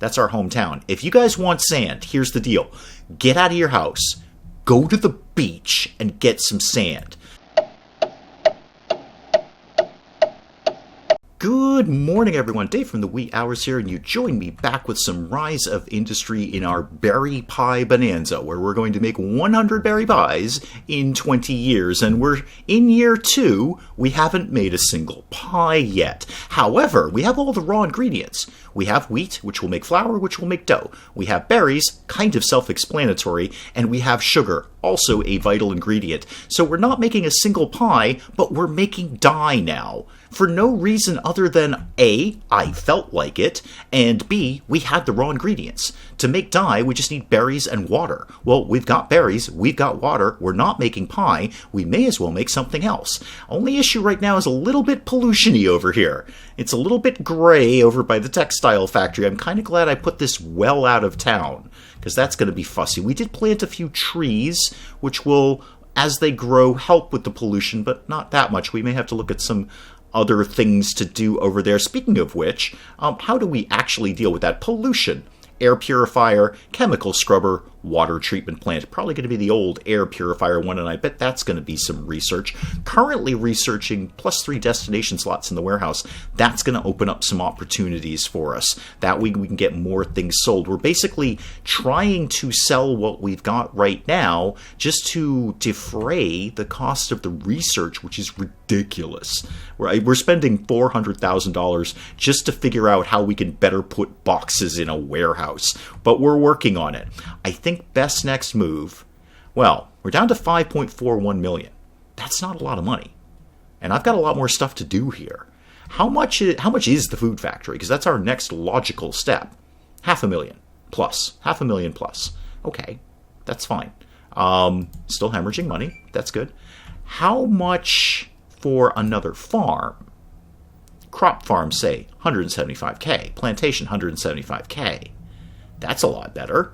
That's our hometown. If you guys want sand, here's the deal. Get out of your house, go to the beach, and get some sand. Good morning, everyone. Dave from the wee hours here, and you join me back with some Rise of Industry in our berry pie bonanza, where we're going to make 100 berry pies in 20 years. And we're in year 2. We haven't made a single pie yet. However, we have all the raw ingredients. We have wheat, which will make flour, which will make dough. We have berries, kind of self-explanatory, and we have sugar, also a vital ingredient. So we're not making a single pie, but we're making dye now. For no reason other than A, I felt like it, and B, we had the raw ingredients. To make dye, we just need berries and water. Well, we've got berries, we've got water, we're not making pie, we may as well make something else. Only issue right now is a little bit pollution-y over here. It's a little bit gray over by the textile factory. I'm kind of glad I put this well out of town, because that's going to be fussy. We did plant a few trees, which will, as they grow, help with the pollution, but not that much. We may have to look at some other things to do over there. Speaking of which, how do we actually deal with that pollution? Air purifier, chemical scrubber, water treatment plant. Probably going to be the old air purifier one, and I bet that's going to be some research. Currently researching +3 destination slots in the warehouse. That's going to open up some opportunities for us. That way we can get more things sold. We're basically trying to sell what we've got right now just to defray the cost of the research, which is ridiculous. We're spending $400,000 just to figure out how we can better put boxes in a warehouse. But we're working on it. I think best next move, well, we're down to 5.41 million. That's not a lot of money. And I've got a lot more stuff to do here. How much is the food factory? Because that's our next logical step. $500,000 plus. $500,000 plus. Okay, that's fine. Still hemorrhaging money. That's good. How much for another farm? Crop farm, say, 175K. Plantation, 175K. That's a lot better.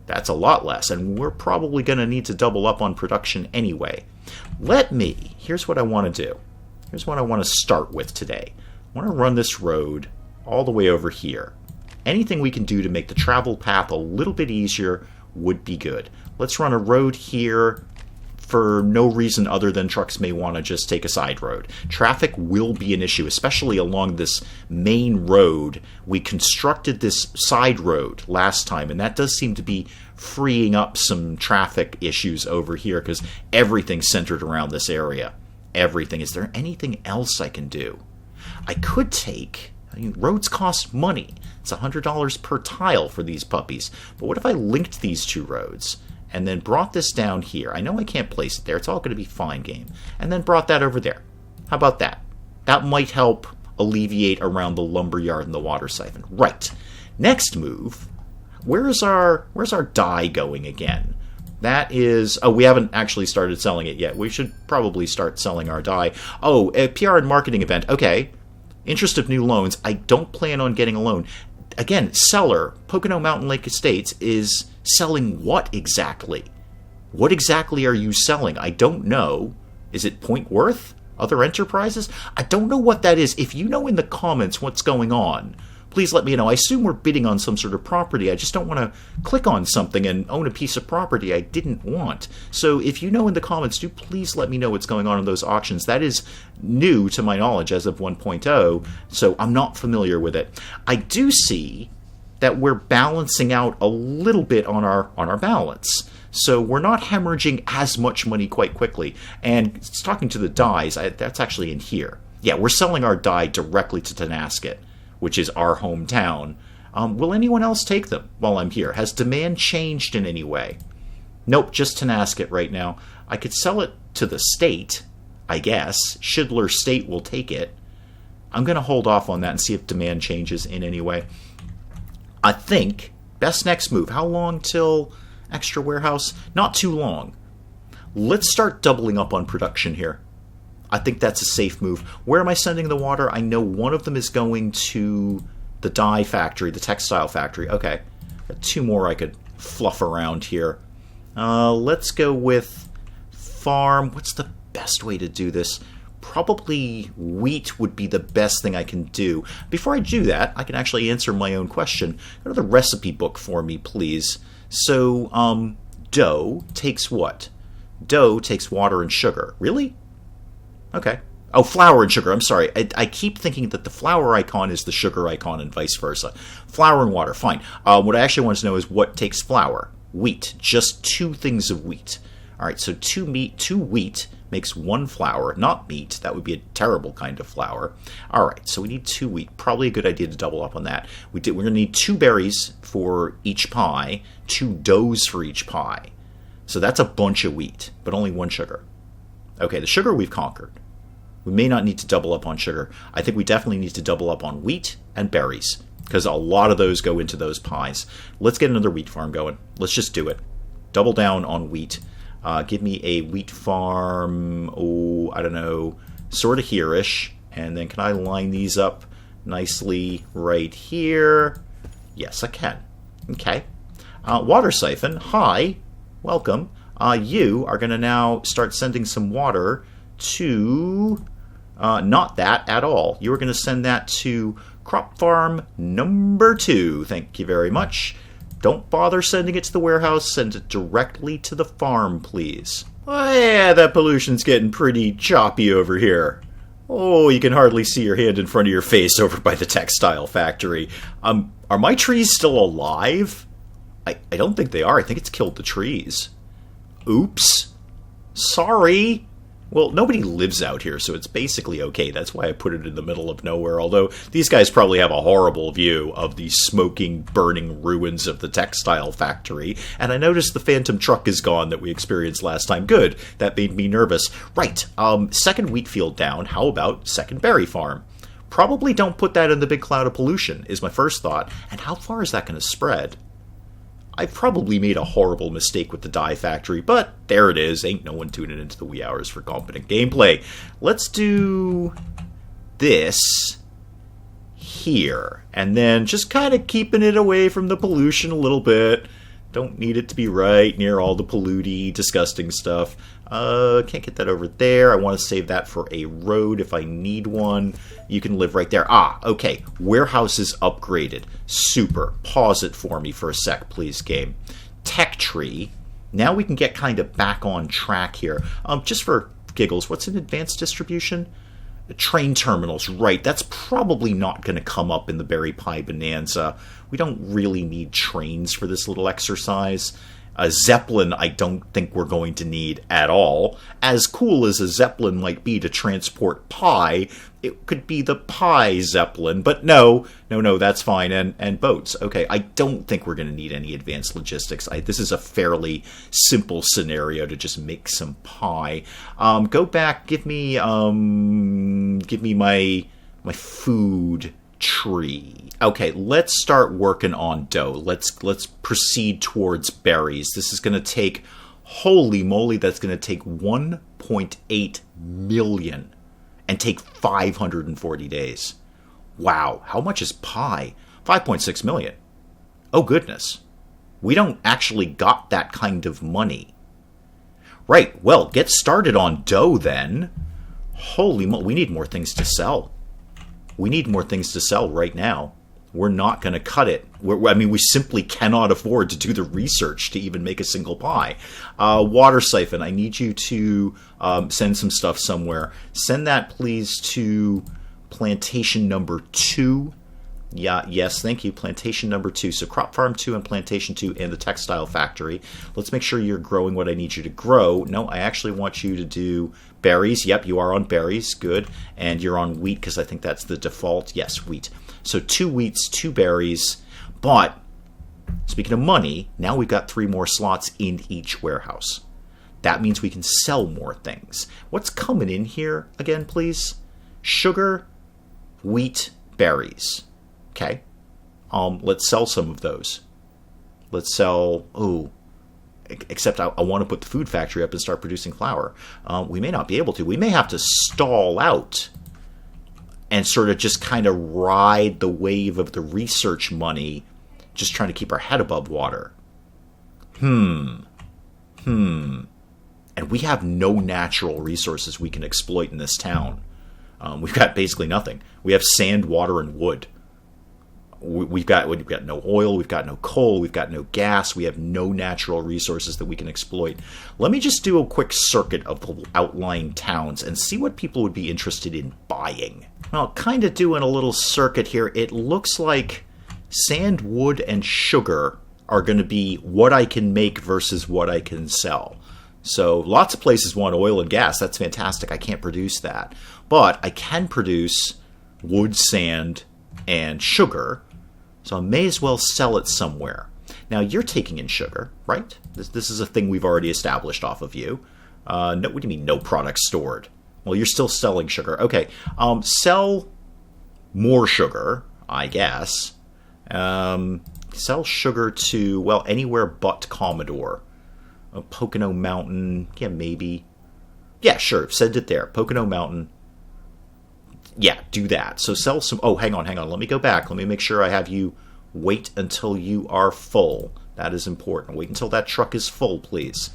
That's a lot less, and we're probably going to need to double up on production anyway. Here's what I want to do. Here's what I want to start with today. I want to run this road all the way over here. Anything we can do to make the travel path a little bit easier would be good. Let's run a road here for no reason other than trucks may want to just take a side road. Traffic will be an issue, especially along this main road. We constructed this side road last time, and that does seem to be freeing up some traffic issues over here because everything's centered around this area. Everything. Is there anything else I can do? I could roads cost money. It's $100 per tile for these puppies. But what if I linked these two roads and then brought this down here? I know I can't place it there. It's all going to be fine game. And then brought that over there. How about that? That might help alleviate around the lumber yard and the water siphon. Right. Next move. Where's our dye going again? That is... Oh, we haven't actually started selling it yet. We should probably start selling our dye. Oh, a PR and marketing event. Okay. Interest of new loans. I don't plan on getting a loan. Again, seller, Pocono Mountain Lake Estates, is selling what exactly? What exactly are you selling? I don't know. Is it Point Worth? Other enterprises? I don't know what that is. If you know in the comments what's going on, please let me know. I assume we're bidding on some sort of property. I just don't want to click on something and own a piece of property I didn't want. So if you know in the comments, do please let me know what's going on in those auctions. That is new to my knowledge as of 1.0, so I'm not familiar with it. I do see that we're balancing out a little bit on our balance. So we're not hemorrhaging as much money quite quickly. And talking to the dyes, that's actually in here. Yeah, we're selling our dye directly to Tonasket, which is our hometown. Will anyone else take them while I'm here? Has demand changed in any way? Nope, just Tonasket right now. I could sell it to the state, I guess. Schindler State will take it. I'm going to hold off on that and see if demand changes in any way. I think, best next move. How long till extra warehouse? Not too long. Let's start doubling up on production here. I think that's a safe move. Where am I sending the water? I know one of them is going to the dye factory, the textile factory. Okay. Got 2 more I could fluff around here. Let's go with farm. What's the best way to do this? Probably wheat would be the best thing I can do. Before I do that, I can actually answer my own question. Go to the recipe book for me, please. So, dough takes what? Dough takes water and sugar. Really? Okay. Oh, flour and sugar. I'm sorry. I keep thinking that the flour icon is the sugar icon and vice versa. Flour and water. Fine. What I actually want to know is what takes flour? Wheat. Just 2 things of wheat. All right, so 2 wheat makes 1 flour, not meat. That would be a terrible kind of flour. All right, so we need 2 wheat. Probably a good idea to double up on that. We're going to need 2 berries for each pie, 2 doughs for each pie. So that's a bunch of wheat, but only 1 sugar. Okay, the sugar we've conquered. We may not need to double up on sugar. I think we definitely need to double up on wheat and berries, because a lot of those go into those pies. Let's get another wheat farm going. Let's just do it. Double down on wheat. Give me a wheat farm, I don't know, sort of here-ish. And then can I line these up nicely right here? Yes, I can. Okay. Water siphon, hi, welcome. You are going to now start sending some water to, not that at all. You are going to send that to crop farm number 2. Thank you very much. Don't bother sending it to the warehouse. Send it directly to the farm, please. Oh, yeah, that pollution's getting pretty choppy over here. Oh, you can hardly see your hand in front of your face over by the textile factory. Are my trees still alive? I don't think they are. I think it's killed the trees. Oops. Sorry. Well, nobody lives out here, so it's basically okay. That's why I put it in the middle of nowhere, although these guys probably have a horrible view of the smoking, burning ruins of the textile factory. And I noticed the phantom truck is gone that we experienced last time. Good. That made me nervous. Right. Second wheat field down. How about second berry farm? Probably don't put that in the big cloud of pollution, is my first thought. And how far is that going to spread? I've probably made a horrible mistake with the dye factory, but there it is. Ain't no one tuning into the wee hours for competent gameplay. Let's do this here, and then just kind of keeping it away from the pollution a little bit. Don't need it to be right near all the polluty, disgusting stuff. Can't get that over there. I want to save that for a road if I need one. You can live right there. Okay. Warehouse is upgraded. Super. Pause it for me for a sec, please, game. Tech tree. Now we can get kind of back on track here. Just for giggles, what's an advanced distribution? Train terminals, right. That's probably not going to come up in the Berry Pie Bonanza. We don't really need trains for this little exercise. A Zeppelin I don't think we're going to need at all. As cool as a Zeppelin might be to transport pie, it could be the Pie Zeppelin, but no, that's fine. And boats. Okay, I don't think we're going to need any advanced logistics. This is a fairly simple scenario to just make some pie. Go back, give me my food tree. Okay, let's start working on dough. Let's proceed towards berries. This is going to take, holy moly, that's going to take 1.8 million and take 540 days. Wow, how much is pie? 5.6 million. Oh goodness. We don't actually got that kind of money. Right, well, get started on dough then. Holy moly, we need more things to sell. We need more things to sell right now. We're not going to cut it. We simply cannot afford to do the research to even make a single pie. Water siphon, I need you to send some stuff somewhere. Send that, please, to plantation number 2. Yeah, yes, thank you. Plantation number 2. So crop farm 2 and plantation 2 and the textile factory. Let's make sure you're growing what I need you to grow. No, I actually want you to do berries. Yep, you are on berries. Good. And you're on wheat because I think that's the default. Yes, wheat. So 2 wheats, 2 berries. But speaking of money, now we've got 3 more slots in each warehouse. That means we can sell more things. What's coming in here again, please? Sugar, wheat, berries. Okay. Let's sell some of those. Let's sell, except I want to put the food factory up and start producing flour. We may not be able to. We may have to stall out and sort of just kind of ride the wave of the research money, just trying to keep our head above water. And we have no natural resources we can exploit in this town. We've got basically nothing. We have sand, water, and wood. We've got no oil, we've got no coal, we've got no gas, we have no natural resources that we can exploit. Let me just do a quick circuit of the outlying towns and see what people would be interested in buying. Well, kind of doing a little circuit here. It looks like sand, wood, and sugar are going to be what I can make versus what I can sell. So lots of places want oil and gas. That's fantastic. I can't produce that. But I can produce wood, sand, and sugar. So I may as well sell it somewhere. Now, you're taking in sugar, right? This is a thing we've already established off of you. No, what do you mean, no product stored? Well, you're still selling sugar. Okay, sell more sugar, I guess. Sell sugar to, well, anywhere but Commodore. Pocono Mountain, yeah, maybe. Yeah, sure, send it there. Pocono Mountain. Yeah, do that. So sell some... Oh, hang on. Let me go back. Let me make sure I have you wait until you are full. That is important. Wait until that truck is full, please.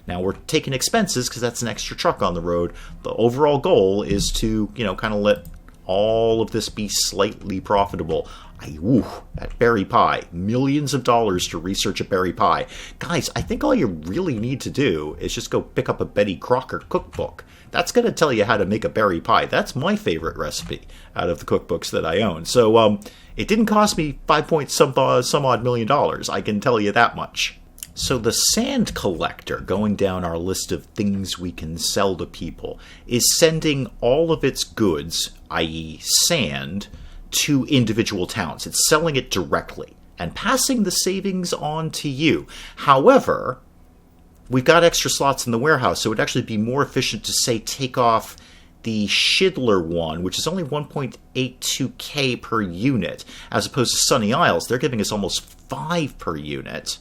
Now, we're taking expenses because that's an extra truck on the road. The overall goal is to, kind of let all of this be slightly profitable. That berry pie. Millions of dollars to research a berry pie. Guys, I think all you really need to do is just go pick up a Betty Crocker cookbook. That's going to tell you how to make a berry pie. That's my favorite recipe out of the cookbooks that I own. So it didn't cost me some odd $5 million. I can tell you that much. So the sand collector, going down our list of things we can sell to people, is sending all of its goods, i.e. sand, to individual towns. It's selling it directly and passing the savings on to you. However, we've got extra slots in the warehouse, so it would actually be more efficient to, say, take off the Schindler one, which is only 1.82k per unit, as opposed to Sunny Isles. They're giving us almost 5 per unit.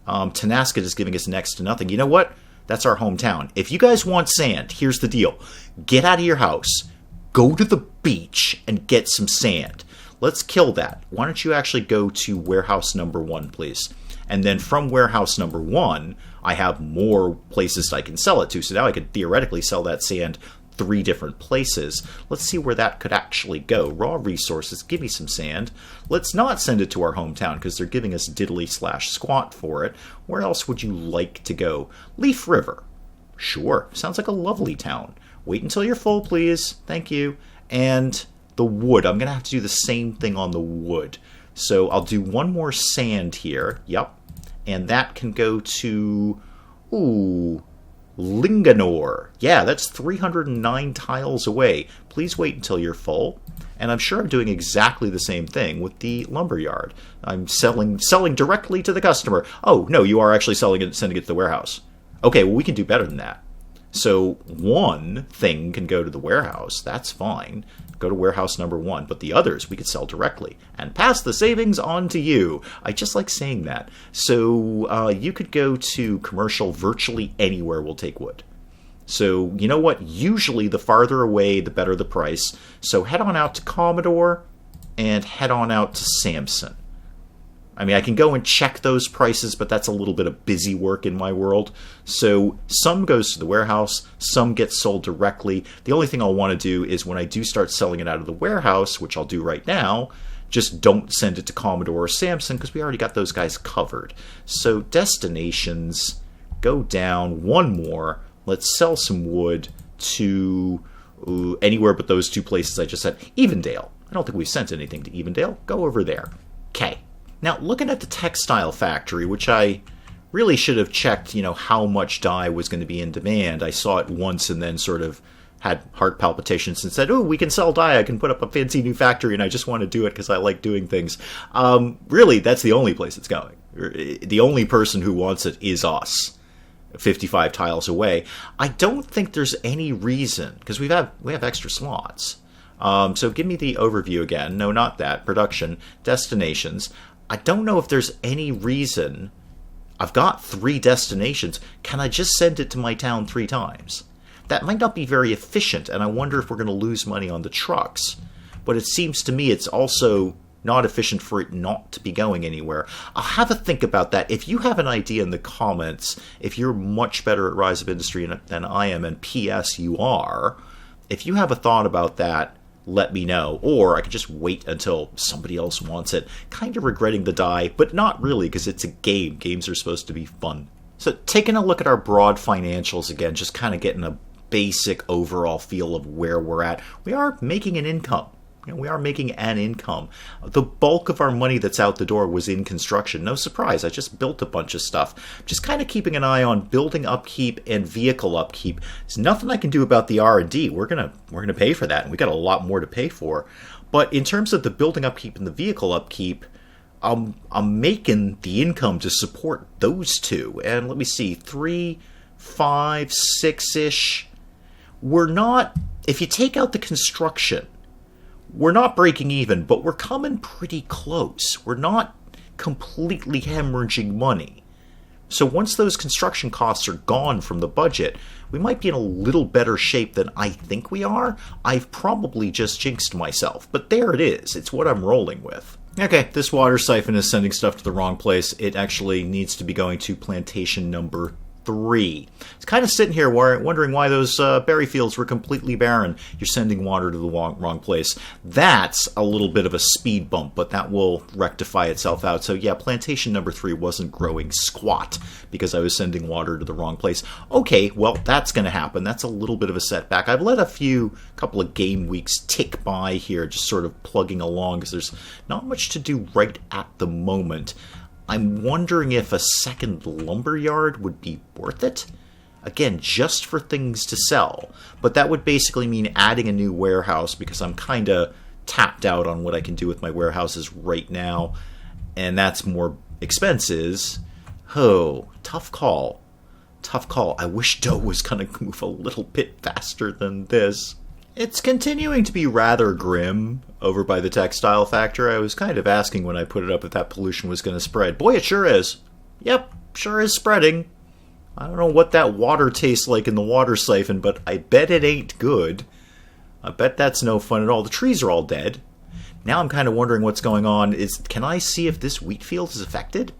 Tanasket is giving us next to nothing. You know what? That's our hometown. If you guys want sand, here's the deal. Get out of your house, go to the beach, and get some sand. Let's kill that. Why don't you actually go to warehouse number 1, please? And then from warehouse number 1, I have more places I can sell it to. So now I could theoretically sell that sand 3 different places. Let's see where that could actually go. Raw resources, give me some sand. Let's not send it to our hometown because they're giving us diddly/squat for it. Where else would you like to go? Leaf River. Sure, sounds like a lovely town. Wait until you're full, please. Thank you. And the wood. I'm going to have to do the same thing on the wood. So I'll do one more sand here. Yep. And that can go to... Linganore. Yeah, that's 309 tiles away. Please wait until you're full. And I'm sure I'm doing exactly the same thing with the lumberyard. I'm selling directly to the customer. Oh, no, you are actually sending it to the warehouse. Okay, well, we can do better than that. So one thing can go to the warehouse. That's fine. Go to warehouse number 1. But the others we could sell directly and pass the savings on to you. I just like saying that. So you could go to commercial. Virtually anywhere will take wood. So you know what? Usually the farther away, the better the price. So head on out to Commodore and head on out to Samson. I mean, I can go and check those prices, but that's a little bit of busy work in my world. So some goes to the warehouse, some gets sold directly. The only thing I'll want to do is when I do start selling it out of the warehouse, which I'll do right now, just don't send it to Commodore or Samson because we already got those guys covered. So destinations, go down one more. Let's sell some wood to anywhere but those 2 places I just said. Evendale. I don't think we've sent anything to Evendale. Go over there. Okay. Now, looking at the textile factory, which I really should have checked, how much dye was going to be in demand. I saw it once and then sort of had heart palpitations and said, oh, we can sell dye. I can put up a fancy new factory, and I just want to do it because I like doing things. Really, that's the only place it's going. The only person who wants it is us, 55 tiles away. I don't think there's any reason, because we have extra slots. So give me the overview again. No, not that. Production, destinations. I don't know if there's any reason. I've got 3 destinations. Can I just send it to my town 3 times? That might not be very efficient, and I wonder if we're going to lose money on the trucks. But it seems to me it's also not efficient for it not to be going anywhere. I'll have a think about that. If you have an idea in the comments, if you're much better at Rise of Industry than I am, and P.S. you are, if you have a thought about that, let me know. Or I could just wait until somebody else wants it. Kind of regretting the die, but not really, because it's a game. Games are supposed to be fun. So taking a look at our broad financials again, just kind of getting a basic overall feel of where we're at. We are making an income. We are making an income. The bulk of our money that's out the door was in construction. No surprise, I just built a bunch of stuff. Just kind of keeping an eye on building upkeep and vehicle upkeep. There's nothing I can do about the R&D. We're gonna pay for that, and we got a lot more to pay for. But in terms of the building upkeep and the vehicle upkeep, I'm making the income to support those two. And let me see, 3, 5, 6-ish. We're not, if you take out the construction, we're not breaking even, but we're coming pretty close. We're not completely hemorrhaging money. So once those construction costs are gone from the budget, we might be in a little better shape than I think we are. I've probably just jinxed myself, but there it is. It's what I'm rolling with. Okay, this water siphon is sending stuff to the wrong place. It actually needs to be going to plantation number 3. It's kind of sitting here wondering why those berry fields were completely barren. You're sending water to the wrong place. That's a little bit of a speed bump, but that will rectify itself out. So yeah, plantation number 3 wasn't growing squat because I was sending water to the wrong place. Okay, well, that's going to happen. That's a little bit of a setback. I've let couple of game weeks tick by here, just sort of plugging along because there's not much to do right at the moment. I'm wondering if a second lumber yard would be worth it. Again, just for things to sell. But that would basically mean adding a new warehouse because I'm kind of tapped out on what I can do with my warehouses right now. And that's more expenses. Oh, tough call. Tough call. I wish dough was going to move a little bit faster than this. It's continuing to be rather grim over by the textile factory. I was kind of asking when I put it up if that pollution was going to spread. Boy, it sure is. Yep, sure is spreading. I don't know what that water tastes like in the water siphon, but I bet it ain't good. I bet that's no fun at all. The trees are all dead. Now I'm kind of wondering what's going on. Can I see if this wheat field is affected?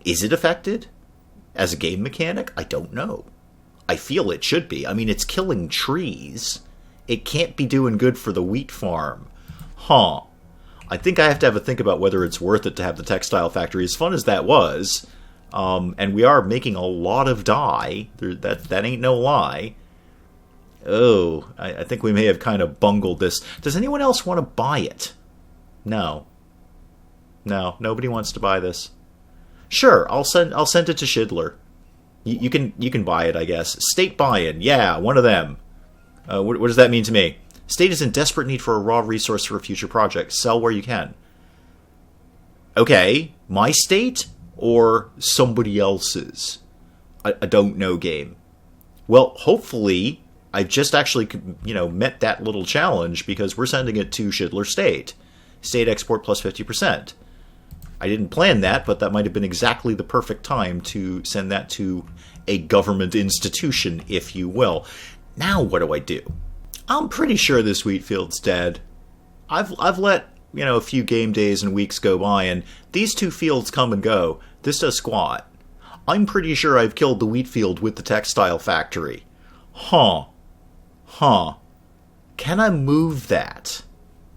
Is it affected? As a game mechanic? I don't know. I feel it should be. I mean, it's killing trees. It can't be doing good for the wheat farm. Huh. I think I have to have a think about whether it's worth it to have the textile factory, as fun as that was. And we are making a lot of dye. That ain't no lie. Oh, I think we may have kind of bungled this. Does anyone else want to buy it? No. No, nobody wants to buy this. Sure, I'll send it to Schindler. You can buy it, I guess. State buy-in. Yeah, one of them. What does that mean to me? State is in desperate need for a raw resource for a future project. Sell where you can. Okay, my state or somebody else's? I don't know, game. Well, hopefully I've just actually, met that little challenge because we're sending it to Schindler State. State export plus 50%. I didn't plan that, but that might have been exactly the perfect time to send that to a government institution, if you will. Now what do I do? I'm pretty sure this wheat field's dead. I've let, a few game days and weeks go by, and these two fields come and go. This does squat. I'm pretty sure I've killed the wheat field with the textile factory. Huh. Can I move that?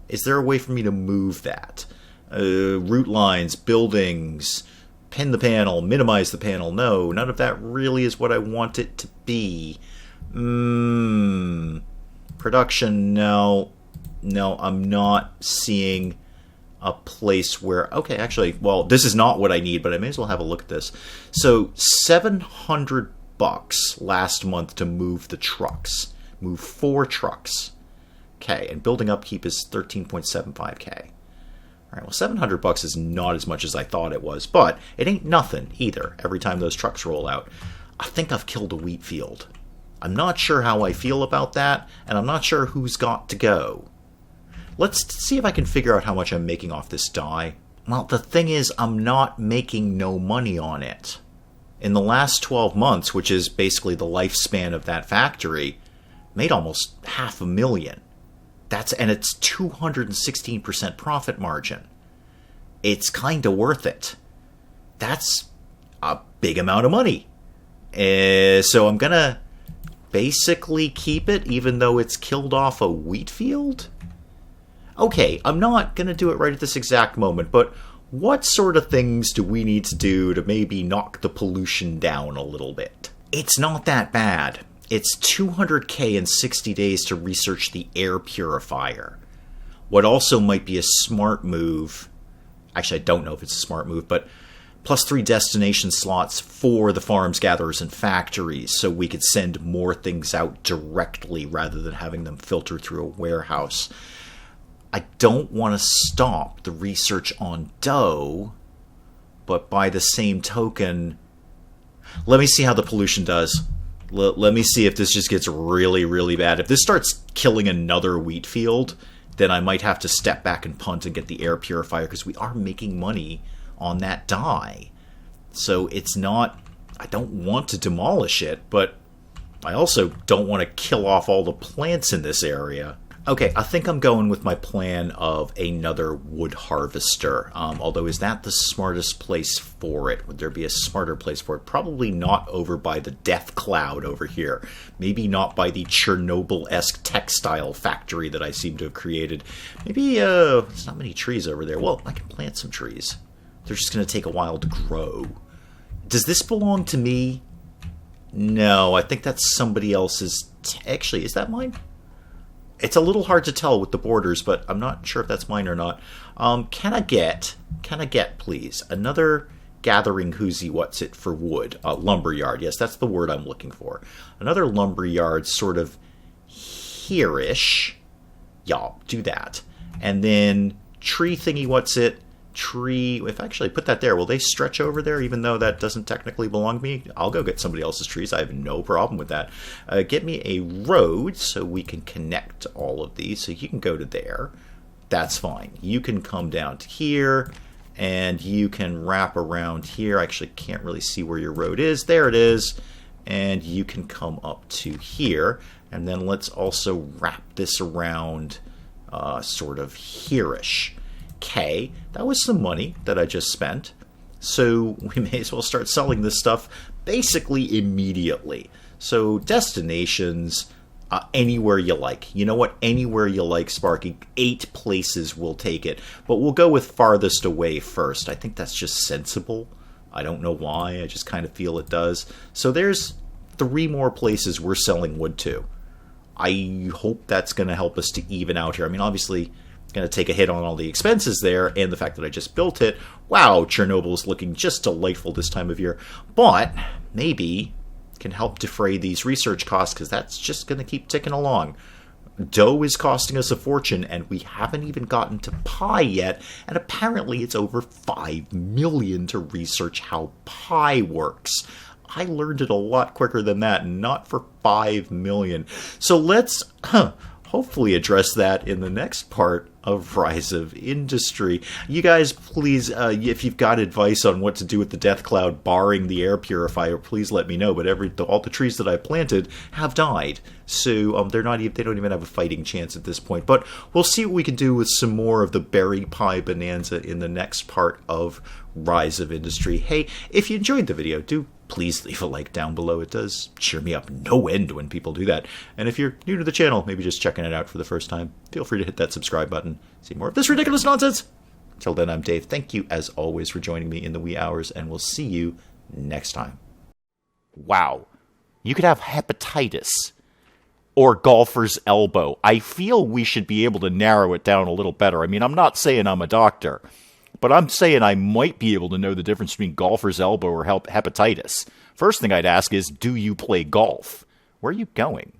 Is there a way for me to move that? Root lines, buildings, pin the panel, minimize the panel. No, none of that really is what I want it to be. Production, no, I'm not seeing a place where, okay, actually, well, this is not what I need, but I may as well have a look at this. So $700 last month to move the trucks, move 4 trucks. Okay, and building upkeep is 13.75K. All right, well, $700 is not as much as I thought it was, but it ain't nothing either every time those trucks roll out. I think I've killed a wheat field. I'm not sure how I feel about that, and I'm not sure who's got to go. Let's see if I can figure out how much I'm making off this dye. Well, the thing is, I'm not making no money on it. In the last 12 months, which is basically the lifespan of that factory, made almost $500,000. And it's 216% profit margin. it's kind of worth it. That's a big amount of money. So I'm going to basically keep it, even though it's killed off a wheat field? Okay, I'm not going to do it right at this exact moment, but what sort of things do we need to do to maybe knock the pollution down a little bit? It's not that bad. It's 200k in 60 days to research the air purifier. What also might be a smart move, actually I don't know if it's a smart move, but +3 destination slots for the farms, gatherers, and factories, so we could send more things out directly rather than having them filter through a warehouse. I don't want to stop the research on dough, but by the same token, let me see how the pollution does. Let me see if this just gets really, really bad. If this starts killing another wheat field, then I might have to step back and punt and get the air purifier, because we are making money on that dye. So it's not, I don't want to demolish it, but I also don't want to kill off all the plants in this area. Okay, I think I'm going with my plan of another wood harvester. Although, is that the smartest place for it? Would there be a smarter place for it? Probably not over by the death cloud over here. Maybe not by the Chernobyl-esque textile factory that I seem to have created. Maybe, there's not many trees over there. Well, I can plant some trees. They're just going to take a while to grow. Does this belong to me? No, I think that's somebody else's. Actually, is that mine? It's a little hard to tell with the borders, but I'm not sure if that's mine or not. Can I get, please, another gathering whoosie what's it for wood? Lumberyard. Yes, that's the word I'm looking for. Another lumberyard sort of here-ish. Yeah, do that. And then tree thingy what's it? Tree, if I actually put that there, will they stretch over there even though that doesn't technically belong to me? I'll go get somebody else's trees. I have no problem with that. Get me a road so we can connect all of these. So you can go to there. That's fine. You can come down to here and you can wrap around here. I actually can't really see where your road is. There it is. And you can come up to here. And then let's also wrap this around sort of here-ish. Okay, that was some money that I just spent, so we may as well start selling this stuff basically immediately. So destinations, anywhere you like. You know what? Anywhere you like, Sparky. 8 places will take it, but we'll go with farthest away first. I think that's just sensible. I don't know why, I just kind of feel it does. So there's 3 more places we're selling wood to. I hope that's going to help us to even out here. I mean, obviously, going to take a hit on all the expenses there and the fact that I just built it. Wow, Chernobyl is looking just delightful this time of year. But maybe can help defray these research costs, because that's just going to keep ticking along. Dough is costing us a fortune, and we haven't even gotten to pie yet, and apparently it's over 5 million to research how pie works. I learned it a lot quicker than that, not for 5 million. So let's hopefully address that in the next part of Rise of Industry. You guys, please, if you've got advice on what to do with the death cloud, barring the air purifier, please let me know. But all the trees that I planted have died, so they don't even have a fighting chance at this point. But we'll see what we can do with some more of the berry pie bonanza in the next part of Rise of Industry. Hey, if you enjoyed the video, do please leave a like down below. It does cheer me up no end when people do that. And if you're new to the channel, maybe just checking it out for the first time, feel free to hit that subscribe button. See more of this ridiculous nonsense. Until then, I'm Dave. Thank you, as always, for joining me in the wee hours, and we'll see you next time. Wow. You could have hepatitis or golfer's elbow. I feel we should be able to narrow it down a little better. I mean, I'm not saying I'm a doctor, but I'm saying I might be able to know the difference between golfer's elbow or hepatitis. First thing I'd ask is, do you play golf? Where are you going?